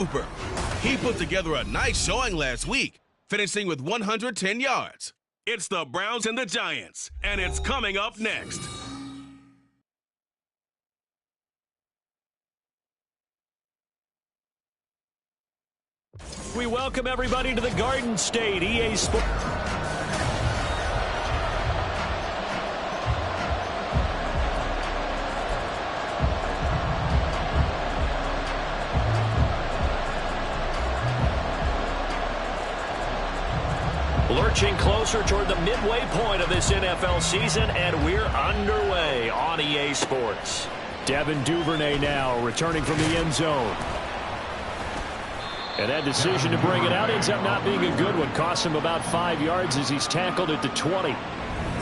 Cooper. He put together a nice showing last week, finishing with 110 yards. It's the Browns and the Giants, and it's coming up next. We welcome everybody to the Garden State EA Sports. Lurching closer toward the midway point of this NFL season, and we're underway on EA Sports. Devin Duvernay now returning from the end zone. And that decision to bring it out ends up not being a good one. Costs him about 5 yards as he's tackled at the 20.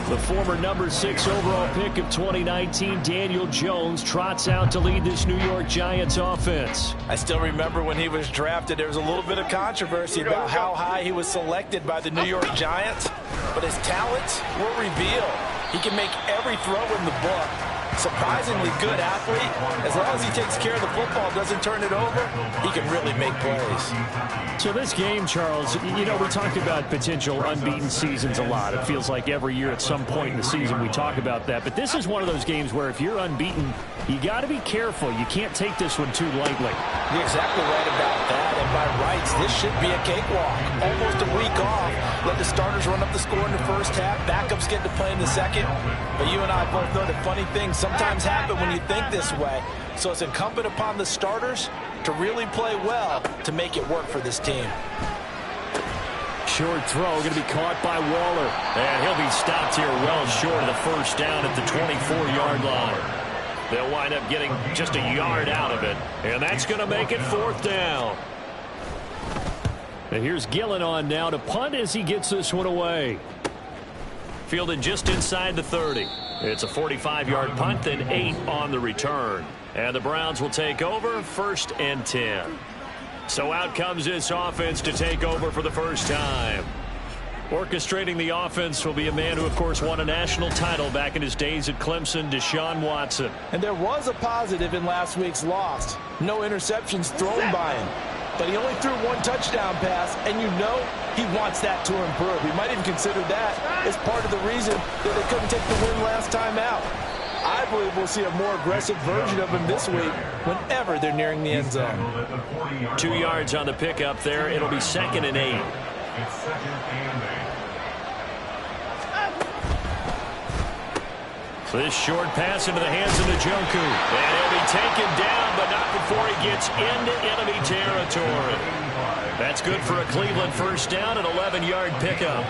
The former number 6 overall pick of 2019, Daniel Jones, trots out to lead this New York Giants offense. I still remember when he was drafted, there was a little bit of controversy about how high he was selected by the New York Giants, but his talents were revealed. He can make every throw in the book. Surprisingly good athlete. As long as he takes care of the football, doesn't turn it over, he can really make plays. So this game, Charles, you know, we talked about potential unbeaten seasons a lot. It feels like every year at some point in the season we talk about that. But this is one of those games where if you're unbeaten, you got to be careful. You can't take this one too lightly. You're exactly right about that. And by rights, this should be a cakewalk. Almost a week off. Let the starters run up the score in the first half. Backups get to play in the second. But you and I both know that funny things sometimes happen when you think this way. So it's incumbent upon the starters to really play well to make it work for this team. Short throw going to be caught by Waller. And he'll be stopped here well short of the first down at the 24-yard line. They'll wind up getting just a yard out of it. And that's going to make it 4th down. And here's Gillen on now to punt as he gets this one away. Fielded just inside the 30. It's a 45-yard punt, then 8 on the return. And the Browns will take over 1st and 10. So out comes this offense to take over for the first time. Orchestrating the offense will be a man who, of course, won a national title back in his days at Clemson, Deshaun Watson. And there was a positive in last week's loss. No interceptions thrown by him. But he only threw 1 touchdown pass, and you know he wants that to improve. He might even consider that as part of the reason that they couldn't take the win last time out. I believe we'll see a more aggressive version of him this week whenever they're nearing the end zone. 2 yards on the pickup there. It'll be 2nd and 8. This short pass into the hands of Njoku. And he'll be taken down, but not before he gets into enemy territory. That's good for a Cleveland first down, an 11-yard pickup.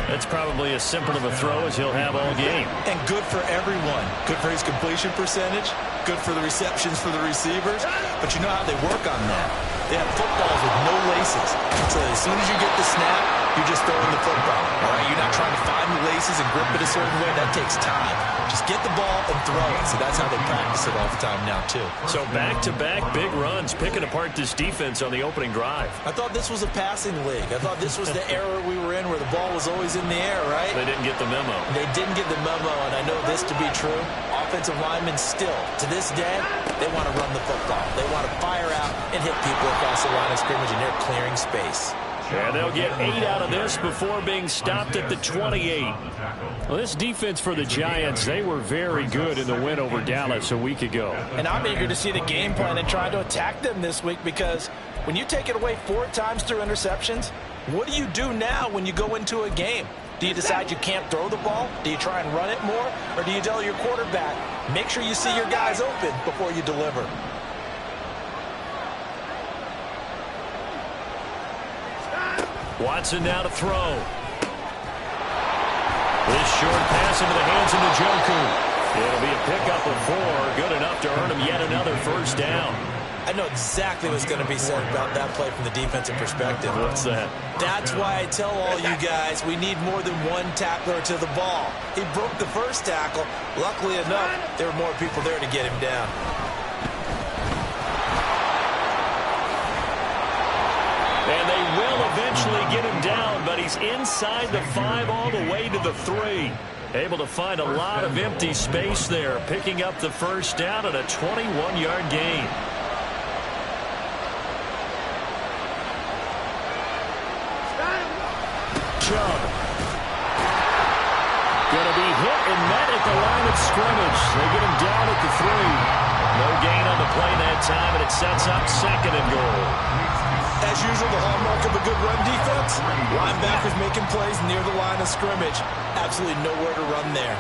That's probably as simple of a throw as he'll have all game. And good for everyone. Good for his completion percentage. Good for the receptions for the receivers. But you know how they work on that. They have footballs with no laces. So as soon as you get the snap, you're just throwing the football. All right, you're not trying to find the laces and grip it a certain way. That takes time. Just get the ball and throw it. So that's how they practice it all the time now, too. So back-to-back big runs, picking apart this defense on the opening drive. I thought this was a passing league. I thought this was the era we were in where the ball was always in the air, right? They didn't get the memo. They didn't get the memo, and I know this to be true. Offensive linemen still, to this day, they want to run the football. They want to fire out and hit people across the line of scrimmage, and they're clearing space. And they'll get 8 out of this before being stopped at the 28. Well, this defense for the Giants, they were very good in the win over Dallas a week ago. And I'm eager to see the game plan and try to attack them this week, because when you take it away 4 times through interceptions, what do you do now when you go into a game? Do you decide you can't throw the ball? Do you try and run it more? Or do you tell your quarterback, make sure you see your guys open before you deliver? Watson now to throw. This short pass into the hands of Njoku. It'll be a pickup of 4. Good enough to earn him yet another first down. I know exactly what's going to be said about that play from the defensive perspective. What's that? That's why I tell all you guys we need more than one tackler to the ball. He broke the first tackle. Luckily enough, there were more people there to get him down. And they will eventually get him down, but he's inside the 5 all the way to the 3. Able to find a lot of empty space there, picking up the first down at a 21-yard gain. Chubb. Going to be hit and met at the line of scrimmage. They get him down at the 3. No gain on the play that time, and it sets up 2nd and goal. As usual, the hallmark of a good run defense, linebackers making plays near the line of scrimmage. Absolutely nowhere to run there.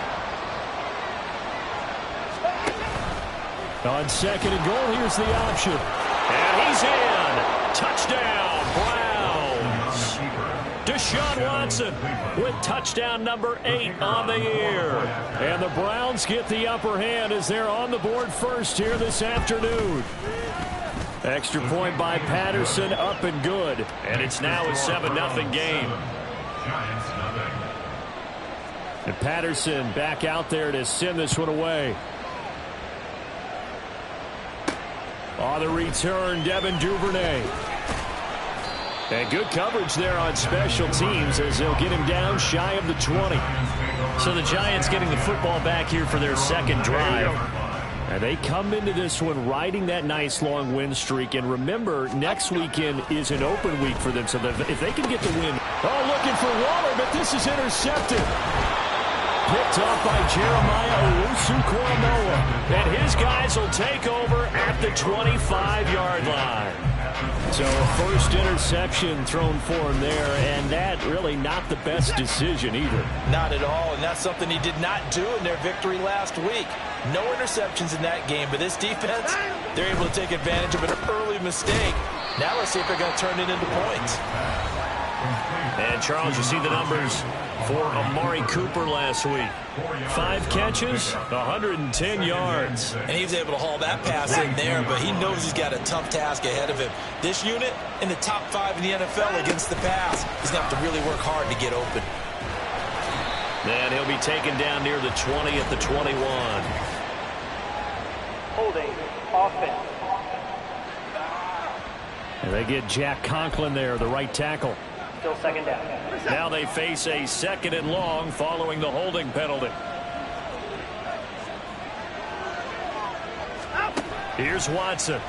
On 2nd and goal, here's the option. And he's in. Touchdown, Browns. Deshaun Watson with touchdown number 8 on the year. And the Browns get the upper hand as they're on the board first here this afternoon. Extra point by Patterson, up and good. And it's now a 7-0 game. And Patterson back out there to send this one away. On the return, Devin Duvernay. And good coverage there on special teams as they'll get him down shy of the 20. So the Giants getting the football back here for their 2nd drive. And they come into this one riding that nice long win streak. And remember, next weekend is an open week for them. So if they can get the win. Oh, looking for Waller, but this is intercepted. Picked off by Jeremiah Owusu-Koramoah. And his guys will take over at the 25-yard line. So a first interception thrown for him there, and that really not the best decision either. Not at all, and that's something he did not do in their victory last week. No interceptions in that game, but this defense, they're able to take advantage of an early mistake. Now let's see if they're going to turn it into points. And, Charles, you see the numbers for Amari Cooper last week. 5 catches, 110 yards. And he was able to haul that pass in there, but he knows he's got a tough task ahead of him. This unit in the top 5 in the NFL against the pass. He's going to have to really work hard to get open. And he'll be taken down near the 20 at the 21. Holding offense. And they get Jack Conklin there, the right tackle. Still 2nd down. Now they face a 2nd and long following the holding penalty. Here's Watson.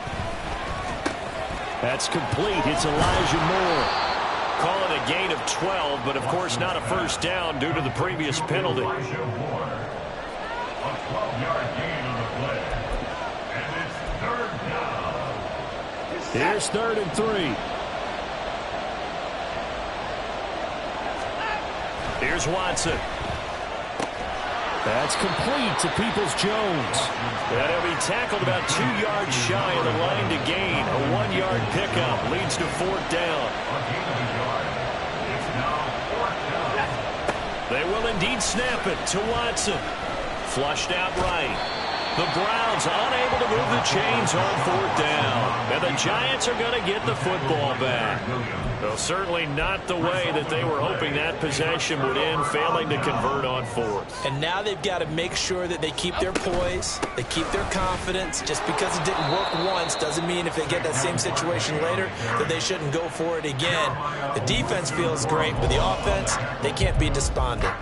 That's complete. It's Elijah Moore. Call it a gain of 12, but of course not a first down due to the previous penalty. Elijah Moore, a 12-yard gain on the play. And it's 3rd down. Here's 3rd and 3. Here's Watson. That's complete to Peoples-Jones. And he'll be tackled about 2 yards shy of the line to gain. A 1-yard pickup leads to 4th down. They will indeed snap it to Watson. Flushed out right. The Browns unable to move the chains on 4th down. And the Giants are going to get the football back. Well, certainly not the way that they were hoping that possession would end, failing to convert on 4th. And now they've got to make sure that they keep their poise, they keep their confidence. Just because it didn't work once doesn't mean if they get that same situation later that they shouldn't go for it again. The defense feels great, but the offense, they can't be despondent.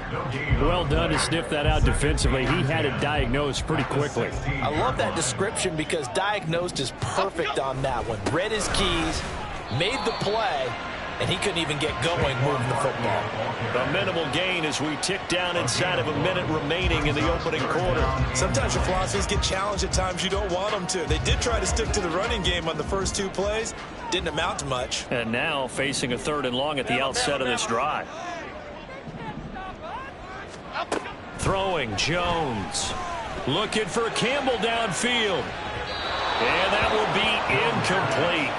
Well done to sniff that out defensively. He had it diagnosed pretty quickly. I love that description because diagnosed is perfect on that one. Read his keys, made the play, and he couldn't even get going moving the football. A minimal gain as we tick down inside of a minute remaining in the opening quarter. Sometimes your philosophies get challenged at times you don't want them to. They did try to stick to the running game on the first 2 plays. Didn't amount to much. And now facing a 3rd and long at the outset of this drive. Throwing Jones. Looking for Campbell downfield. And that will be incomplete.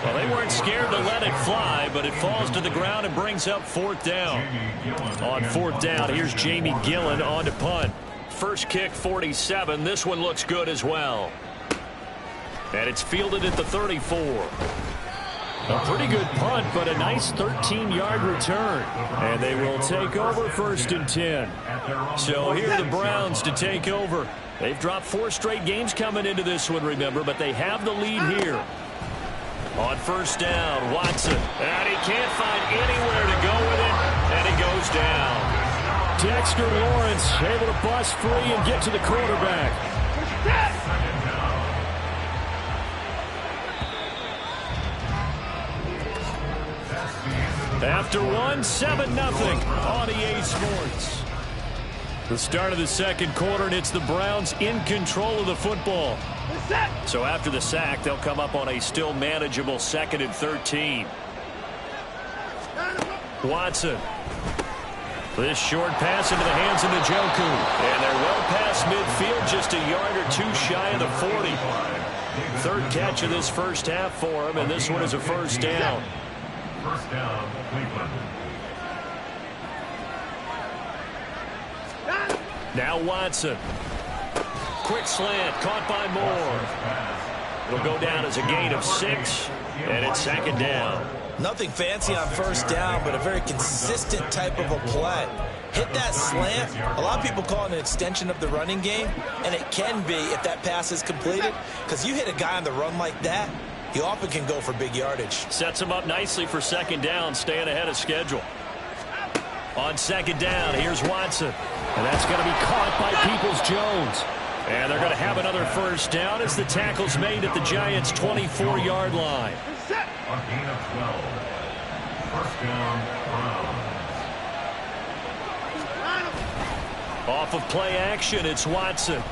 Well, they weren't scared to let it fly, but it falls to the ground and brings up 4th down. On 4th down, here's Jamie Gillen on to punt. First kick, 47. This one looks good as well. And it's fielded at the 34. A pretty good punt, but a nice 13-yard return. And they will take over 1st and 10. So here are the Browns to take over. They've dropped 4 straight games coming into this one, remember, but they have the lead here. On 1st down, Watson. And he can't find anywhere to go with it, and he goes down. Dexter Lawrence able to bust free and get to the quarterback. After one, 7-0 on EA Sports. The start of the second quarter, and it's the Browns in control of the football. So after the sack, they'll come up on a still manageable 2nd and 13. Watson. This short pass into the hands of Njoku. And they're well past midfield, just a yard or two shy of the 40. Third catch of this first half for him, and this one is a first down. First down, Cleveland. Now Watson. Quick slant, caught by Moore. It'll go down as a gain of 6, and it's 2nd down. Nothing fancy on first down, but a very consistent type of a play. Hit that slant. A lot of people call it an extension of the running game, and it can be if that pass is completed, because you hit a guy on the run like that, he often can go for big yardage. Sets him up nicely for 2nd down, staying ahead of schedule. On 2nd down, here's Watson. And that's going to be caught by Peoples-Jones. And they're going to have another first down as the tackle's made at the Giants' 24-yard line. A gain of 12. First down, Browns. Off of play action, it's Watson.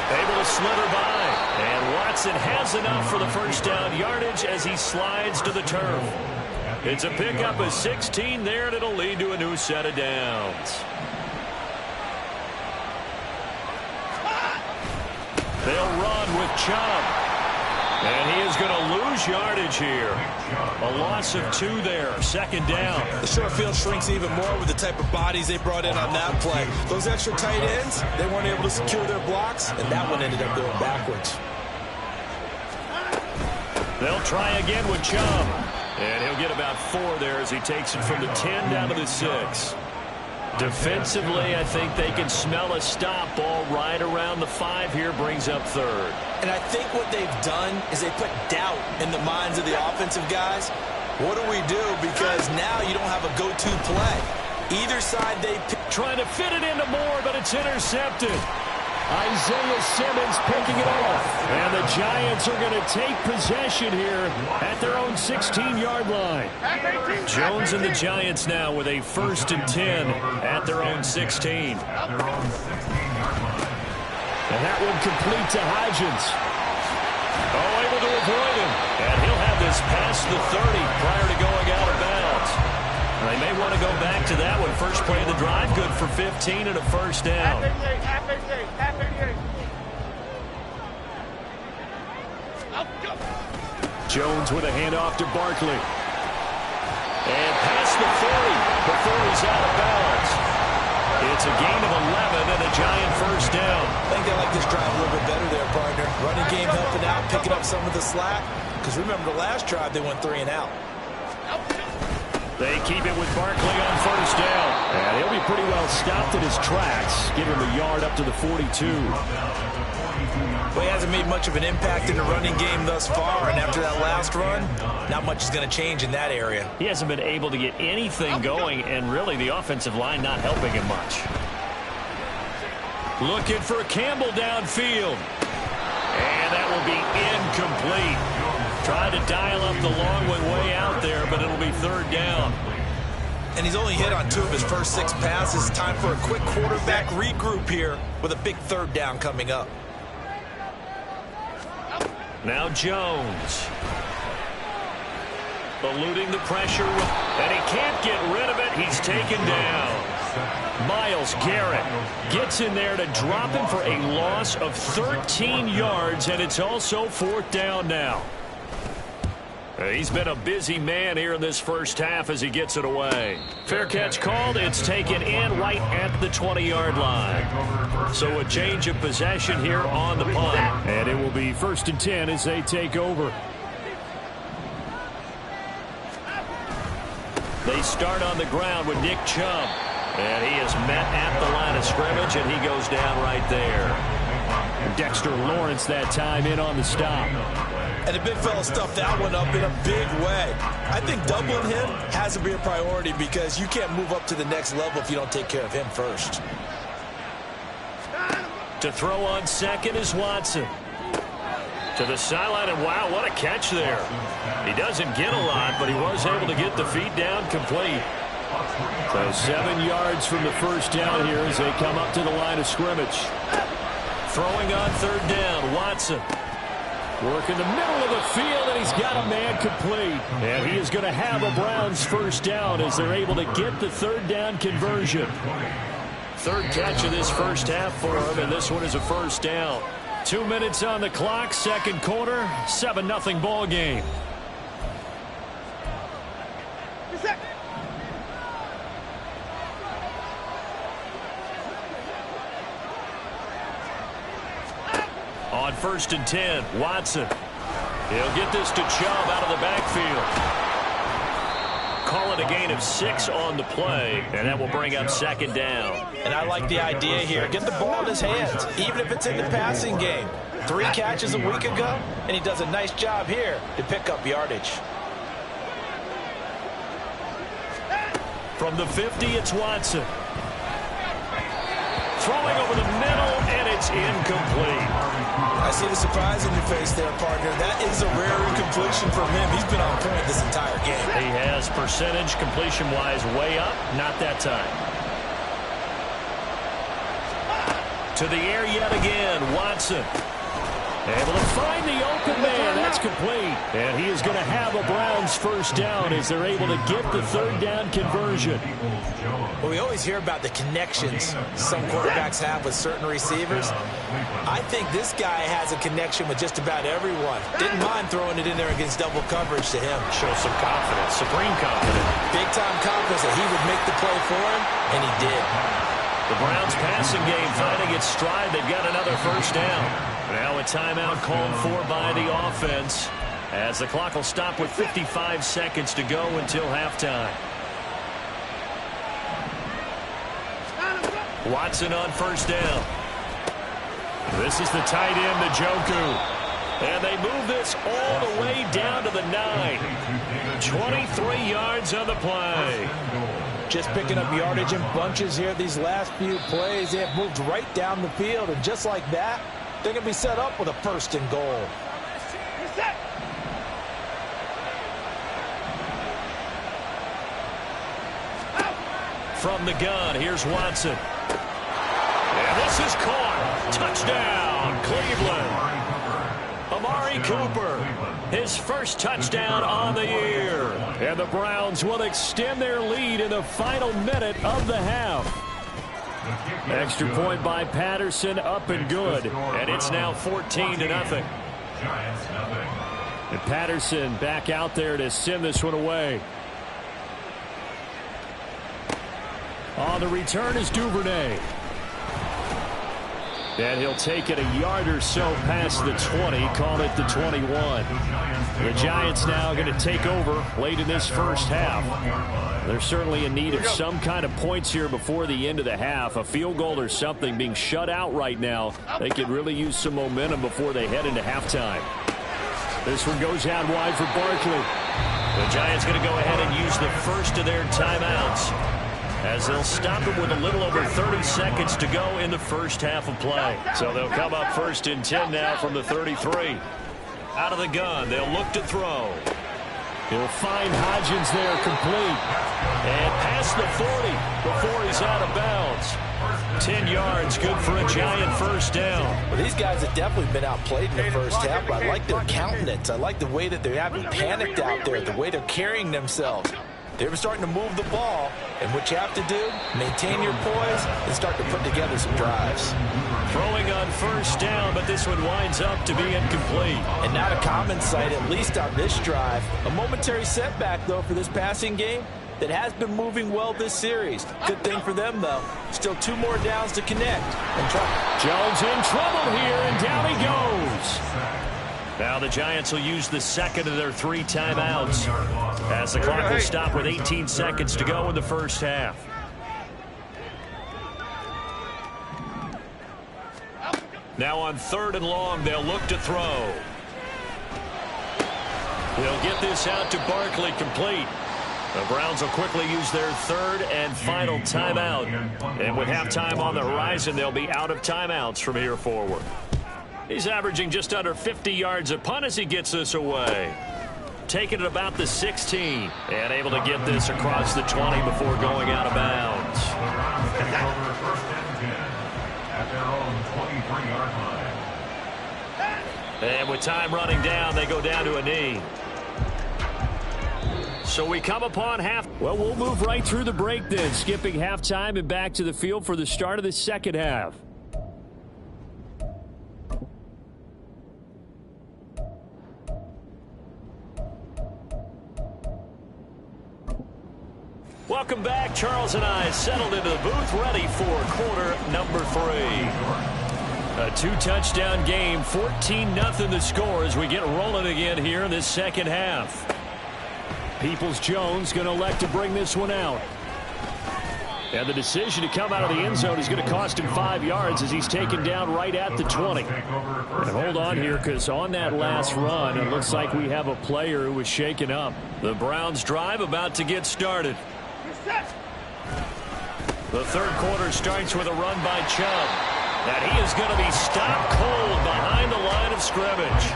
Able to slither by. And Watson has enough for the first down yardage as he slides to the turf. It's a pickup of 16 there, and it'll lead to a new set of downs. They'll run with Chubb. And he is going to lose yardage here. A loss of 2 there, 2nd down. The short field shrinks even more with the type of bodies they brought in on that play. Those extra tight ends, they weren't able to secure their blocks, and that one ended up going backwards. They'll try again with Chubb. And he'll get about 4 there as he takes it from the 10 down to the 6. Defensively, I think they can smell a stop. Ball right around the 5 here, brings up 3rd. And I think what they've done is they put doubt in the minds of the offensive guys. What do we do? Because now you don't have a go-to play. Either side they pick. Trying to fit it into Moore, but it's intercepted. Isaiah Simmons picking it off. And the Giants are going to take possession here at their own 16-yard line. Jones and the Giants now with a 1st and 10 at their own 16. And that one complete to Hodgins. Oh, able to avoid him. And he'll have this past the 30 prior to going out of bounds. And they may want to go back to that one. First play of the drive, good for 15 and a first down. Jones with a handoff to Barkley. And past the 40 before he's out of bounds. It's a gain of 11 and a Giant first down. I think they like this drive a little bit better there, partner. Running game helping out, picking up some of the slack. Because remember, the last drive they went 3 and out. They keep it with Barkley on first down. And he'll be pretty well stopped in his tracks. Give him a yard up to the 42. Well, he hasn't made much of an impact in the running game thus far. And after that last run, not much is going to change in that area. He hasn't been able to get anything going. And really, the offensive line not helping him much. Looking for Campbell downfield. And that will be incomplete. Tried to dial up the long one way out there, but it'll be third down. And he's only hit on 2 of his first 6 passes. Time for a quick quarterback regroup here with a big third down coming up. Now Jones. Eluding the pressure, and he can't get rid of it. He's taken down. Myles Garrett gets in there to drop him for a loss of 13 yards, and it's also 4th down now. He's been a busy man here in this first half as he gets it away. Fair catch called. It's taken in right at the 20-yard line. So a change of possession here on the punt. And it will be 1st and 10 as they take over. They start on the ground with Nick Chubb. And he is met at the line of scrimmage, and he goes down right there. Dexter Lawrence that time in on the stop. And the big fella stuffed that one up in a big way. I think doubling him has to be a priority because you can't move up to the next level if you don't take care of him first. To throw on second is Watson. To the sideline, and wow, what a catch there. He doesn't get a lot, but he was able to get the feet down complete. So 7 yards from the first down here as they come up to the line of scrimmage. Throwing on third down, Watson. Working the middle of the field, and he's got a man complete. And he is going to have a Browns first down as they're able to get the third down conversion. Third catch of this first half for him, and this one is a first down. 2 minutes on the clock, second quarter, 7-0 ball game. On 1st and 10, Watson. He'll get this to Chubb out of the backfield. Call it a gain of 6 on the play, and that will bring up second down. And I like the idea here. Get the ball in his hands, even if it's in the passing game. 3 catches a week ago, and he does a nice job here to pick up yardage. From the 50, it's Watson. Throwing over the middle, and it's incomplete. I see the surprise in your face there, partner. That is a rare incompletion from him. He's been on point this entire game. He has percentage completion-wise way up, not that time. To the air yet again, Watson. Able to find the open man. That's complete. And he is going to have a Browns first down as they're able to get the third down conversion. Well, we always hear about the connections some quarterbacks have with certain receivers. I think this guy has a connection with just about everyone. Didn't mind throwing it in there against double coverage to him. Shows some confidence, supreme confidence. Big-time confidence that he would make the play for him, and he did. The Browns passing game finding its stride. They've got another first down. Now a timeout called for by the offense as the clock will stop with 55 seconds to go until halftime. Watson on first down. This is the tight end, Njoku. And they move this all the way down to the 9. 23 yards on the play. Just picking up yardage in bunches here these last few plays. They have moved right down the field, and just like that, they're going to be set up with a first and goal. From the gun, here's Watson. And this is caught. Touchdown, Cleveland. Amari Cooper, his first touchdown on the year. And the Browns will extend their lead in the final minute of the half. Extra point by Patterson, up and good. And it's now 14-0. And Patterson back out there to send this one away. On the return is Duvernay. And he'll take it a yard or so past the 20, call it the 21. The Giants now going to take over late in this first half. They're certainly in need of some kind of points here before the end of the half. A field goal or something, being shut out right now. They could really use some momentum before they head into halftime. This one goes out wide for Barkley. The Giants going to go ahead and use the first of their timeouts, as they'll stop him with a little over 30 seconds to go in the first half of play. So they'll come up 1st and 10 now from the 33. Out of the gun, they'll look to throw. He'll find Hodgins there complete. And past the 40 before he's out of bounds. 10 yards, good for a Giant first down. Well, these guys have definitely been outplayed in the first half, but I like their countenance. I like the way that they haven't panicked out there, the way they're carrying themselves. They were starting to move the ball, and what you have to do, maintain your poise and start to put together some drives. Throwing on first down, but this one winds up to be incomplete. And not a common sight, at least on this drive. A momentary setback, though, for this passing game that has been moving well this series. Good thing for them, though. Still 2 more downs to connect. And Jones in trouble here, and down he goes. Now the Giants will use the second of their 3 timeouts as the clock will stop with 18 seconds to go in the first half. Now on 3rd and long, they'll look to throw. They'll get this out to Barkley complete. The Browns will quickly use their 3rd and final timeout. And with halftime on the horizon, they'll be out of timeouts from here forward. He's averaging just under 50 yards a punt as he gets this away. Taking it about the 16 and able to get this across the 20 before going out of bounds. The Browns take over first and 10 at their own 23-yard line. And with time running down, they go down to a knee. So we come upon half. Well, we'll move right through the break then, skipping halftime and back to the field for the start of the second half. Welcome back. Charles and I settled into the booth, ready for quarter number 3. A 2-touchdown game, 14-0 the score as we get rolling again here in this second half. Peoples-Jones going to elect to bring this one out. And the decision to come out of the end zone is going to cost him 5 yards as he's taken down right at the 20. And hold on here, because on that last run, it looks like we have a player who was shaken up. The Browns drive about to get started. The third quarter starts with a run by Chubb. And he is going to be stopped cold behind the line of scrimmage.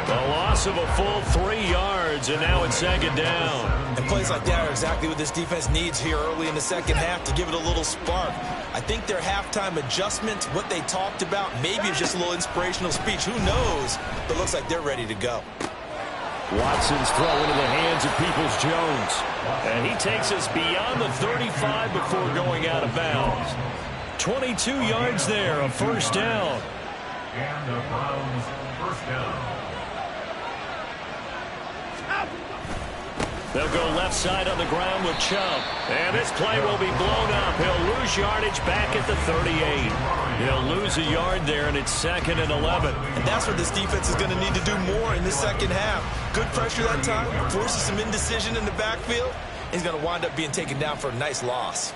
The loss of a full 3 yards, and now it's second down. And plays like that are exactly what this defense needs here early in the second half to give it a little spark. I think their halftime adjustment, what they talked about, maybe it's just a little inspirational speech. Who knows? But it looks like they're ready to go. Watson's throw into the hands of Peoples-Jones. And he takes us beyond the 35 before going out of bounds. 22 yards there, a first down. And the Browns first down. They'll go left side on the ground with Chubb. And this play will be blown up. He'll lose yardage back at the 38. He'll lose a yard there, and it's 2nd and 11. And that's what this defense is going to need to do more in the second half. Good pressure that time, forces some indecision in the backfield. He's going to wind up being taken down for a nice loss.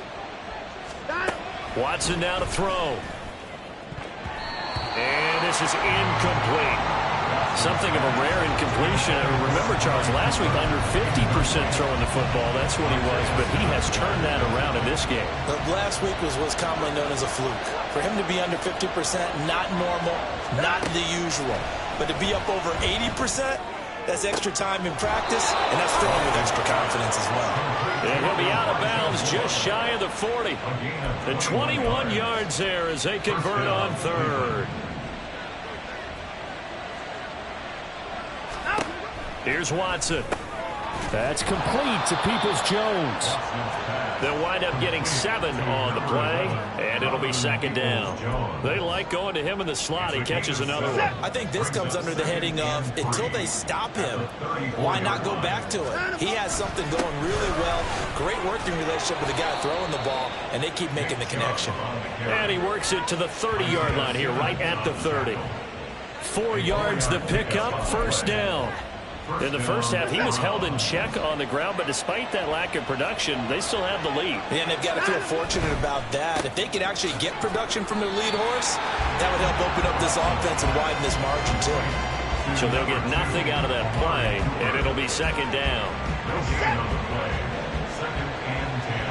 Watson now to throw. And this is incomplete. Something of a rare incompletion. Remember, Charles, last week under 50% throwing the football. That's what he was, but he has turned that around in this game. But last week was what's commonly known as a fluke. For him to be under 50%, not normal, not the usual. But to be up over 80%, that's extra time in practice, and that's throwing with extra confidence as well. And he'll be out of bounds just shy of the 40. And 21 yards there as they convert on third. Here's Watson. That's complete to Peoples-Jones. They'll wind up getting 7 on the play, and it'll be second down. They like going to him in the slot. He catches another one. I think this comes under the heading of, until they stop him, why not go back to it? He has something going really well. Great working relationship with the guy throwing the ball, and they keep making the connection. And he works it to the 30-yard line here, right at the 30. 4 yards the pickup, first down. In the first half, he was held in check on the ground, but despite that lack of production, they still have the lead. Yeah, and they've got to feel fortunate about that. If they could actually get production from their lead horse, that would help open up this offense and widen this margin, too. So they'll get nothing out of that play, and it'll be second down. No gain on the play. 2nd and 10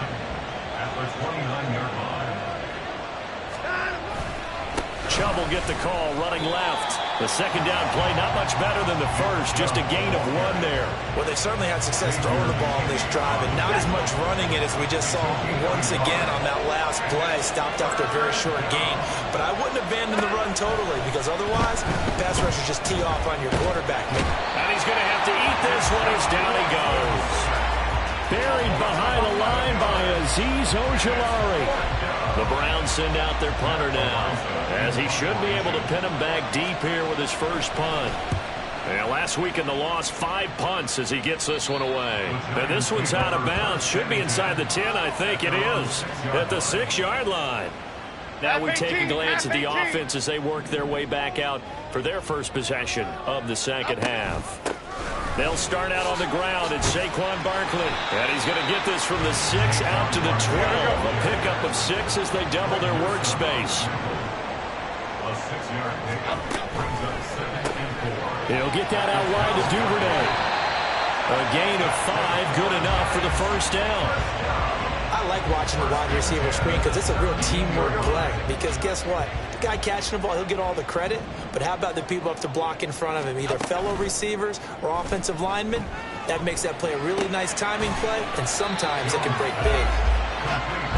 at the 29-yard line. Chubb will get the call, running left. The second down play, not much better than the first, just a gain of 1 there. Well, they certainly had success throwing the ball in this drive, and not as much running it as we just saw once again on that last play. Stopped after a very short gain. But I wouldn't abandon the run totally, because otherwise, pass rushers just tee off on your quarterback. And he's going to have to eat this one as down he goes. Buried behind the line by Azeez Ojulari. The Browns send out their punter now, as he should be able to pin him back deep here with his first punt. And last week in the loss, 5 punts as he gets this one away. And this one's out of bounds. Should be inside the 10, I think it is, at the 6-yard line. Now we take a glance at the offense as they work their way back out for their first possession of the second half. They'll start out on the ground. It's Saquon Barkley. And he's going to get this from the 6 out to the 12. A pickup of 6 as they double their workspace. A 6-yard pickup brings up 2nd and 4. He'll get that out wide to Duvernay. A gain of 5, good enough for the first down. I like watching the wide receiver screen because it's a real teamwork play. Because guess what? The guy catching the ball, he'll get all the credit. But how about the people up to block in front of him, either fellow receivers or offensive linemen? That makes that play a really nice timing play, and sometimes it can break big.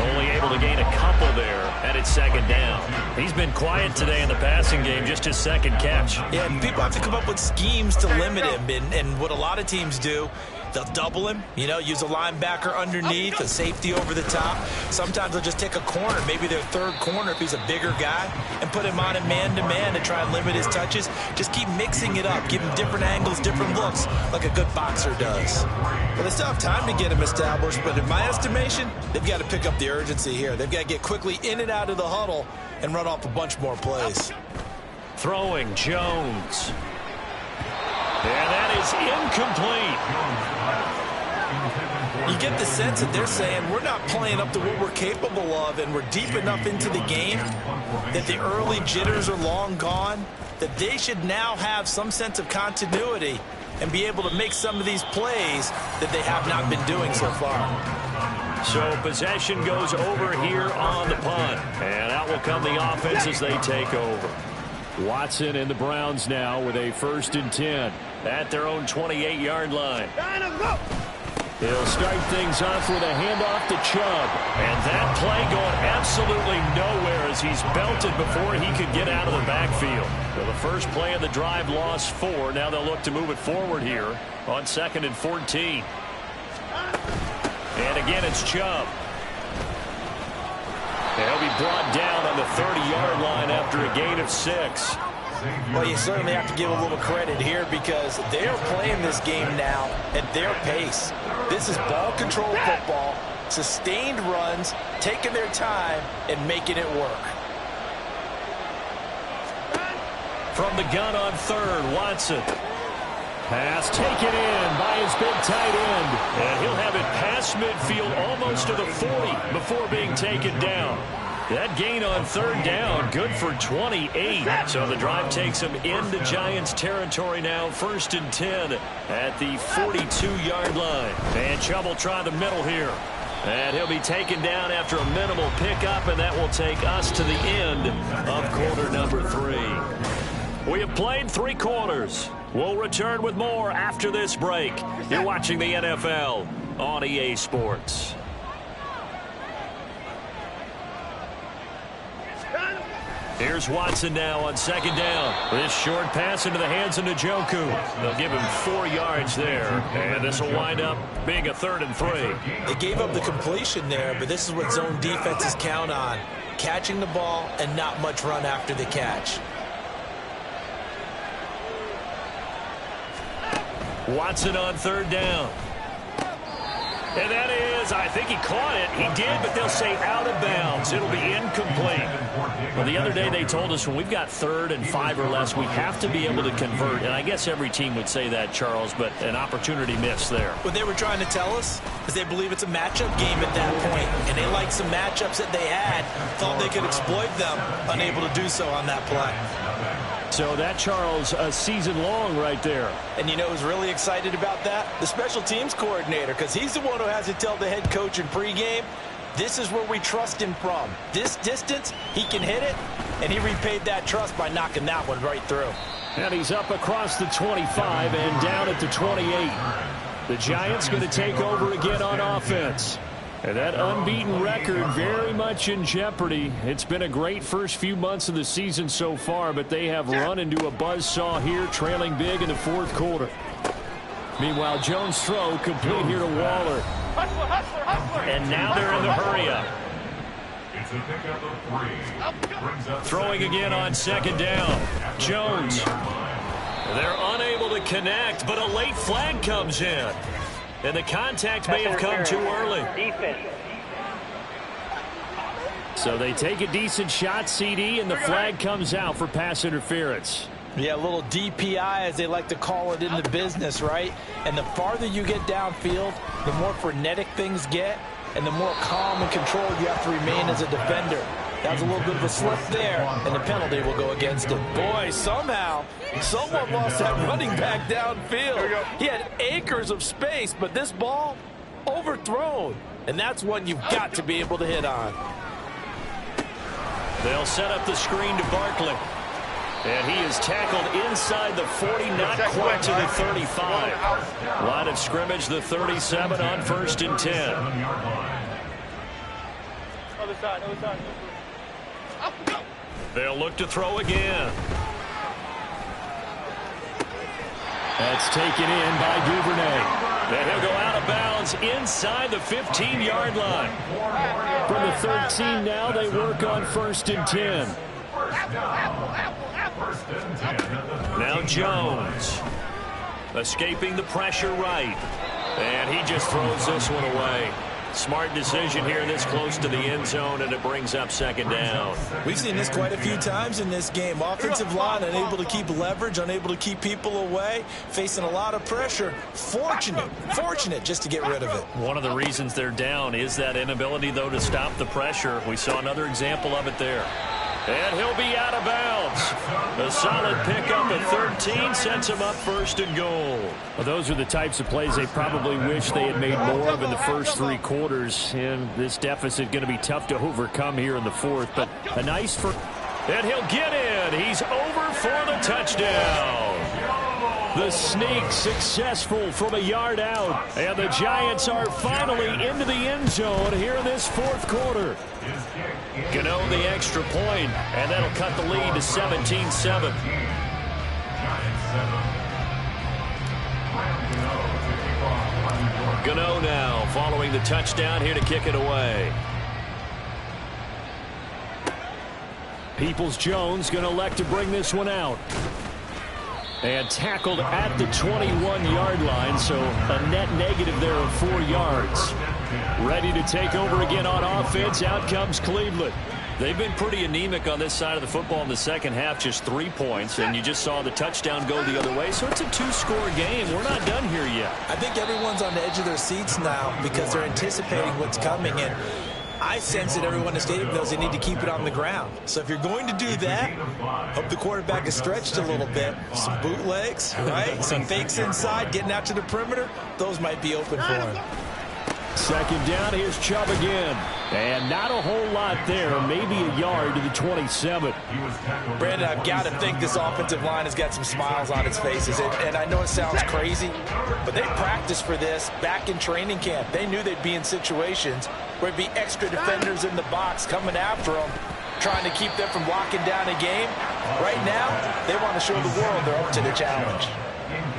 Only able to gain a couple there, and it's second down. He's been quiet today in the passing game, just his second catch. Yeah, and people have to come up with schemes to limit him, and what a lot of teams do, they'll double him, use a linebacker underneath, a safety over the top. Sometimes they'll just take a corner, maybe their third corner if he's a bigger guy, and put him on a man-to-man to try and limit his touches. Just keep mixing it up, give him different angles, different looks, like a good boxer does. Well, they still have time to get him established, but in my estimation, they've got to pick up the urgency here. They've got to get quickly in and out of the huddle and run off a bunch more plays. Throwing Jones. And that is incomplete. You get the sense that they're saying we're not playing up to what we're capable of, and we're deep enough into the game that the early jitters are long gone, that they should now have some sense of continuity and be able to make some of these plays that they have not been doing so far. So possession goes over here on the punt, and out will come the offense as they take over. Watson and the Browns now with a 1st and 10 at their own 28-yard line. He'll start things off with a handoff to Chubb. And that play going absolutely nowhere as he's belted before he could get out of the backfield. So the first play of the drive lost 4. Now they'll look to move it forward here on 2nd and 14. And again, it's Chubb. He'll be brought down on the 30-yard line after a gain of 6. Well, you certainly have to give a little credit here because they're playing this game now at their pace. This is ball control football, sustained runs, taking their time, and making it work. From the gun on 3rd, Watson. Pass taken in by his big tight end. And he'll have it past midfield almost to the 40 before being taken down. That gain on 3rd down, good for 28. So the drive takes him into Giants territory now, 1st and 10 at the 42-yard line. And Chubb will try the middle here. And he'll be taken down after a minimal pickup, and that will take us to the end of quarter number 3. We have played 3 quarters. We'll return with more after this break. You're watching the NFL on EA Sports. Here's Watson now on 2nd down. This short pass into the hands of Njoku. They'll give him 4 yards there. And this will wind up being a 3rd and 3. They gave up the completion there, but this is what zone defenses count on. Catching the ball and not much run after the catch. Watson on 3rd down. And that is, I think he caught it. He did, but they'll say out of bounds. It'll be incomplete. Well, the other day they told us when we've got 3rd and 5 or less, we have to be able to convert. And I guess every team would say that, Charles, but an opportunity missed there. What they were trying to tell us is they believe it's a matchup game at that point. And they liked some matchups that they had, thought they could exploit them, unable to do so on that play. So that, Charles, a season long right there. And you know who's really excited about that? The special teams coordinator, because he's the one who has to tell the head coach in pregame, this is where we trust him from. This distance, he can hit it, and he repaid that trust by knocking that one right through. And he's up across the 25 and down at the 28. The Giants going to take over again on offense. And that unbeaten record very much in jeopardy. It's been a great first few months of the season so far, but they have run into a buzzsaw here, trailing big in the 4th quarter. Meanwhile, Jones' throw complete here to Waller. And now they're in the hurry-up. It's a pickup of 3. Throwing again on 2nd down. Jones. They're unable to connect, but a late flag comes in. And the contact may have come too early. Defense. So they take a decent shot, CD, and the flag comes out for pass interference. Yeah, a little DPI, as they like to call it in the business, right? And the farther you get downfield, the more frenetic things get, and the more calm and controlled you have to remain as a defender. That was a little bit of a slip there, and the penalty will go against him. Boy, somehow, someone lost that running back downfield. He had acres of space, but this ball, overthrown. And that's one you've got to be able to hit on. They'll set up the screen to Barkley. And he is tackled inside the 40, not quite to the 35. Line of scrimmage, the 37 on 1st and 10. Other side. They'll look to throw again. That's taken in by Duvernay. And he'll go out of bounds inside the 15-yard line. From the 13 now, they work on 1st and 10. Now Jones. Escaping the pressure right. And he just throws this one away. Smart decision here this close to the end zone, and it brings up 2nd down. We've seen this quite a few times in this game. Offensive line unable to keep leverage, unable to keep people away, facing a lot of pressure. Fortunate just to get rid of it. One of the reasons they're down is that inability, though, to stop the pressure. We saw another example of it there. And he'll be out of bounds. A solid pickup at 13 sets him up 1st and goal. Well, those are the types of plays they probably wish they had made more of in the first 3 quarters. And this deficit going to be tough to overcome here in the 4th. But a nice first. And he'll get in. He's over for the touchdown. The sneak successful from a yard out. And the Giants are finally into the end zone here in this 4th quarter. Gano the extra point, and that'll cut the lead to 17-7. Gano now following the touchdown here to kick it away. Peoples-Jones going to elect to bring this one out. And tackled at the 21-yard line, so a net negative there of 4 yards. Ready to take over again on offense. Out comes Cleveland. They've been pretty anemic on this side of the football in the second half, just 3 points, and you just saw the touchdown go the other way. So it's a 2-score game. We're not done here yet. I think everyone's on the edge of their seats now because they're anticipating what's coming, and I sense that everyone in the stadium knows they need to keep it on the ground. So if you're going to do that, hope the quarterback is stretched a little bit. Some bootlegs, right? Some fakes inside, getting out to the perimeter. Those might be open for him. 2nd down, here's Chubb again. And not a whole lot there, maybe a yard to the 27. Brandon, I've got to think this offensive line has got some smiles on its faces. And I know it sounds crazy, but they practiced for this back in training camp. They knew they'd be in situations where there'd be extra defenders in the box coming after them, trying to keep them from locking down a game. Right now, they want to show the world they're up to the challenge.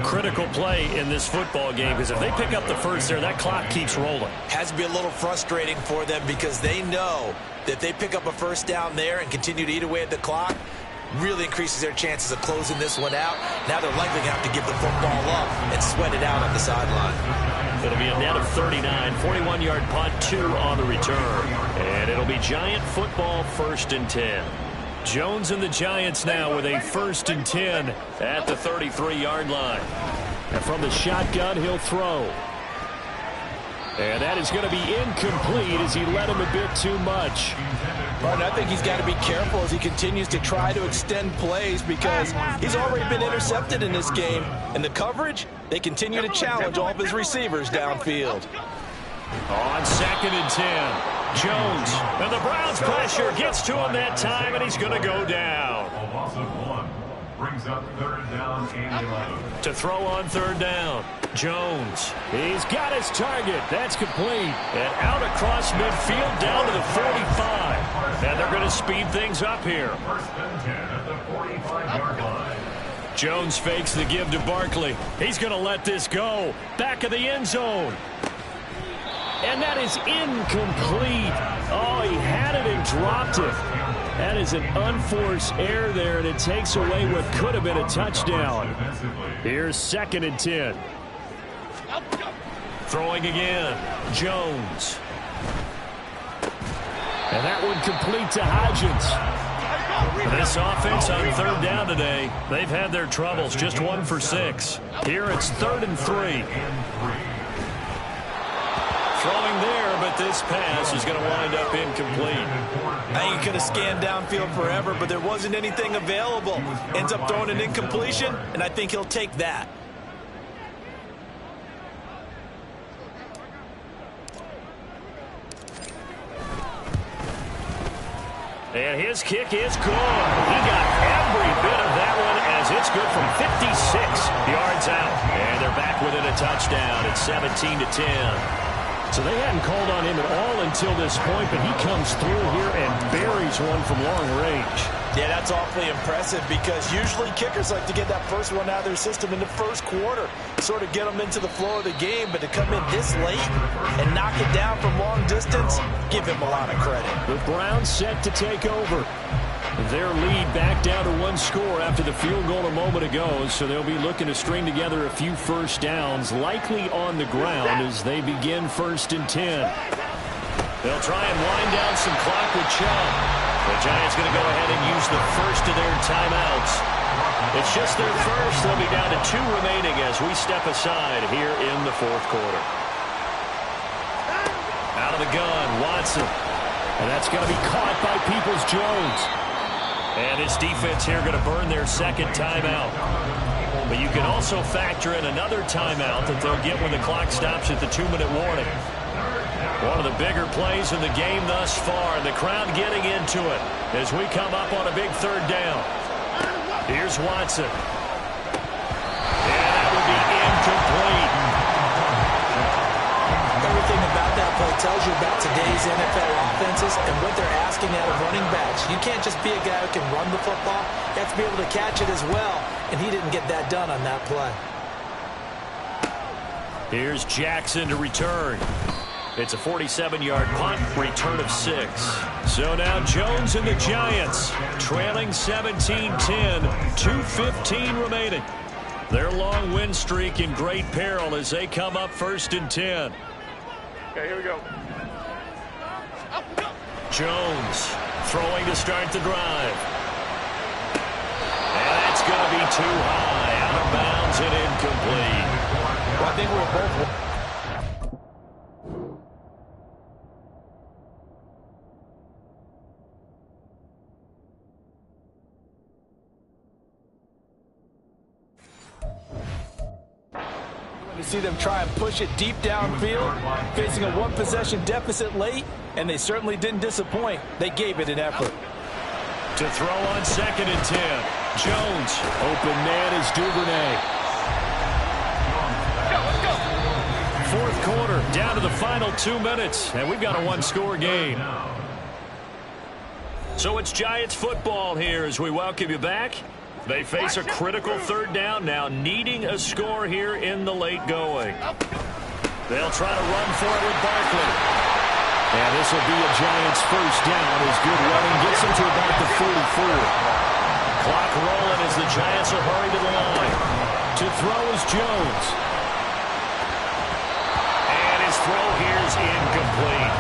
Critical play in this football game, because if they pick up the first there, that clock keeps rolling. Has to be a little frustrating for them because they know that if they pick up a first down there and continue to eat away at the clock, really increases their chances of closing this one out. Now they're likely going to have to give the football up and sweat it out on the sideline. It'll be a net of 39, 41-yard punt, 2 on the return. And it'll be Giant football 1st and 10. Jones and the Giants now with a 1st and 10 at the 33-yard line. And from the shotgun, he'll throw. And that is going to be incomplete as he led him a bit too much. Martin, I think he's got to be careful as he continues to try to extend plays because he's already been intercepted in this game. And the coverage, they continue to challenge all of his receivers downfield. On 2nd and 10. Jones, and the Browns pressure gets to him that time, and he's going to go down. A loss of 1 brings up 3rd down and 11. To throw on 3rd down, Jones. He's got his target. That's complete. And out across midfield down to the 45. And they're going to speed things up here. 1st and 10 at the 45-yard line. Jones fakes the give to Barkley. He's going to let this go. Back of the end zone. And that is incomplete. Oh, he had it and dropped it. That is an unforced error there, and it takes away what could have been a touchdown. Here's 2nd and 10. Throwing again. Jones. And that one complete to Hodgins. This offense on 3rd down today, they've had their troubles. Just 1 for 6. Here it's 3rd and 3. Throwing there, but this pass is going to wind up incomplete. I think he could have scanned downfield forever, but there wasn't anything available. Ends up throwing an incompletion, and I think he'll take that. And his kick is good. He got every bit of that one as it's good from 56 yards out. And they're back within a touchdown. It's 17-10. So they hadn't called on him at all until this point, but he comes through here and buries one from long range. Yeah, that's awfully impressive because usually kickers like to get that first one out of their system in the first quarter, sort of get them into the flow of the game, but to come in this late and knock it down from long distance, give him a lot of credit. The Browns set to take over. Their lead back down to one score after the field goal a moment ago, so they'll be looking to string together a few first downs, likely on the ground as they begin 1st and 10. They'll try and wind down some clock with Chubb. The Giants going to go ahead and use the first of their timeouts. It's just their first. They'll be down to 2 remaining as we step aside here in the 4th quarter. Out of the gun, Watson. And that's going to be caught by Peoples-Jones. And his defense here going to burn their second timeout. But you can also factor in another timeout that they'll get when the clock stops at the 2-minute warning. One of the bigger plays in the game thus far, and the crowd getting into it as we come up on a big 3rd down. Here's Watson. And that will be incomplete. Everything about that play tells you about today's NFL offenses and what they're asking out of running backs. You can't just be a guy who can run the football. You have to be able to catch it as well, and he didn't get that done on that play. Here's Jackson to return. It's a 47-yard punt, return of 6. So now Jones and the Giants trailing 17-10, 2:15 remaining. Their long win streak in great peril as they come up 1st and 10. Okay, here we go. Jones throwing to start the drive. And that's going to be too high, out of bounds and incomplete. Well, I think we're both... to see them try and push it deep downfield, facing a 1-possession deficit late, and they certainly didn't disappoint. They gave it an effort. To throw on 2nd and 10. Jones, open man is Duvernay. 4th quarter, down to the final 2 minutes, and we've got a 1-score game. So it's Giants football here as we welcome you back. They face a critical 3rd down now, needing a score here in the late going. They'll try to run for it with Barkley. And this will be a Giants 1st down as good running gets them to about the 44. Clock rolling as the Giants will hurry to the line. To throw is Jones. And his throw here is incomplete.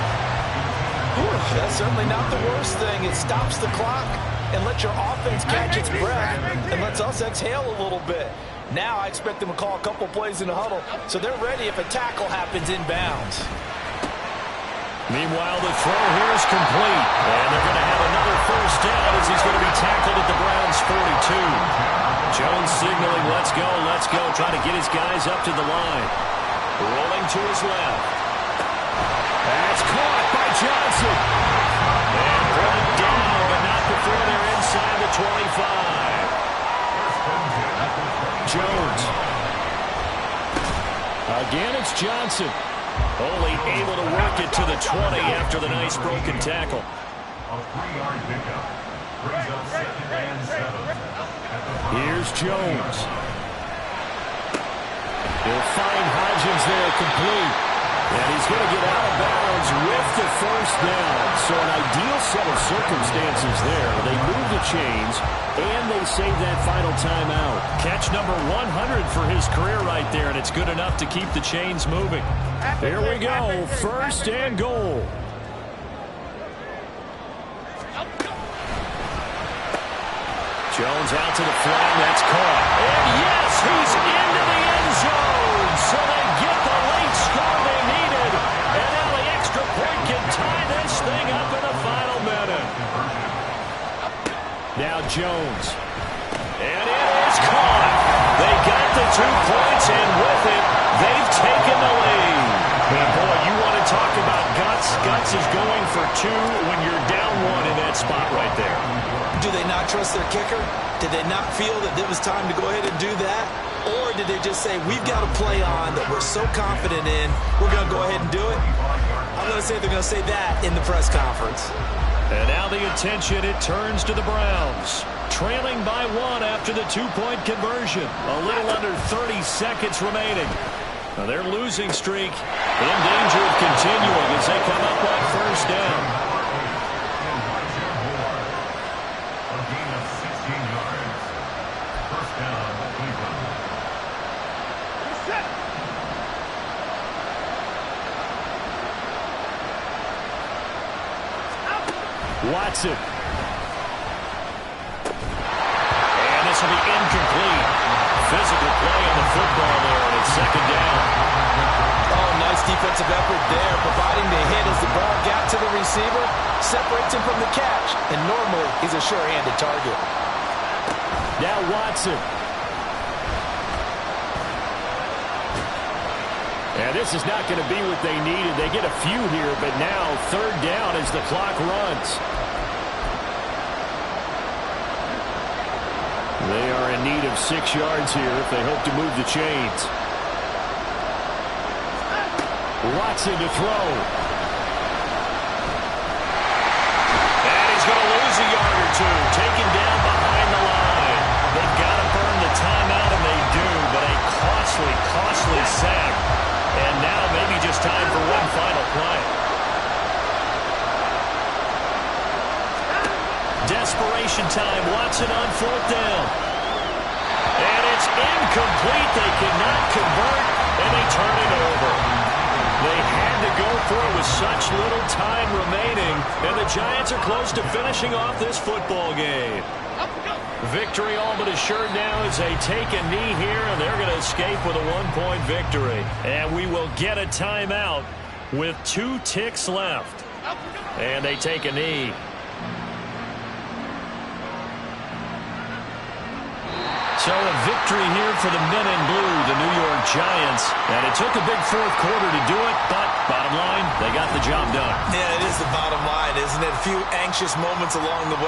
That's certainly not the worst thing. It stops the clock and lets your offense catch its breath and lets us exhale a little bit. Now I expect them to call a couple plays in the huddle so they're ready if a tackle happens inbounds. Meanwhile, the throw here is complete. And they're going to have another 1st down as he's going to be tackled at the Browns' 42. Jones signaling, let's go, trying to get his guys up to the line. Rolling to his left. That's caught by Johnson. And brought down, but not before they're inside the 25. Jones. Again, it's Johnson. Only able to work it to the 20 after the nice broken tackle. A 3-yard pickup brings up 2nd and 7. Here's Jones. He'll find Hodgins there complete. And he's going to get out of bounds with the 1st down. So an ideal set of circumstances there. They move the chains, and they save that final timeout. Catch number 100 for his career right there, and it's good enough to keep the chains moving. Here we go, 1st and goal. Jones out to the flat, that's caught. And yes, he's into the end zone. So they get the late score they needed. And now the extra point can tie this thing up in the final minute. Now Jones. And it is caught. They got the 2 points, and with it, they've taken the lead. And boy, you want to talk about guts. Watts is going for 2 when you're down 1 in that spot right there. Do they not trust their kicker? Did they not feel that it was time to go ahead and do that? Or did they just say, we've got a play on that we're so confident in, we're going to go ahead and do it? I'm going to say they're going to say that in the press conference. And now the attention, it turns to the Browns. Trailing by 1 after the 2-point conversion. A little under 30 seconds remaining. Now their losing streak in danger of continuing as they come up on first down. A gain of 16 yards. First down, Cleveland. Watson. And this will be incomplete. Physical play on the football there, and it's second down. Oh, nice defensive effort there, providing the hit as the ball got to the receiver, separates him from the catch, and normally he's a sure-handed target. Now Watson. And this is not going to be what they needed. They get a few here, but now third down as the clock runs. They are in need of 6 yards here if they hope to move the chains. Watson to throw. And he's going to lose a yard or 2. Taken down behind the line. They've got to burn the timeout, and they do, but a costly sack. And now maybe just time for one final play. Desperation time. Watson on fourth down. And it's incomplete. They cannot convert, and they turn it over. They had to go for it with such little time remaining, and the Giants are close to finishing off this football game. Victory all but assured now as they take a knee here, and they're going to escape with a 1-point victory. And we will get a timeout with 2 ticks left. And they take a knee. So a victory here for the men in blue, the New York Giants. And it took a big fourth quarter to do it, but bottom line, they got the job done. Yeah, it is the bottom line, isn't it? A few anxious moments along the way.